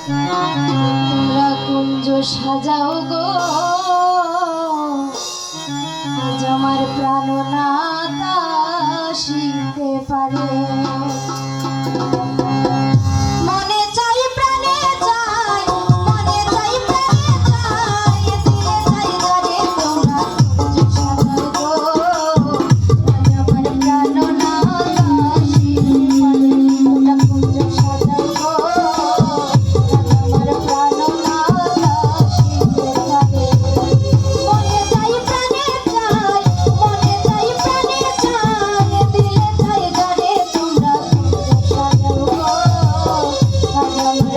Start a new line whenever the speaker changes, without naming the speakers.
তোমরা কুঞ্জ সাজাও গো, আজ আমার প্রাণনাথ আসিতে পারে। মনে চাই প্রাণে চাই, মনে চাই প্রাণে চাই, দিলে চাই গারে তোমরা কুঞ্জ সাজাও গো, আজ আমার প্রাণনাথ আসিতে পারে। তোমরা কুঞ্জ সাজাও গো, আজ আমার প্রাণনাথ আসিতে পারে। মনে চাই প্রাণে চাই, মনে চাই প্রাণে চাই, দিলে চাই গারে তোমরা কুঞ্জ সাজাও গো, আজ আমার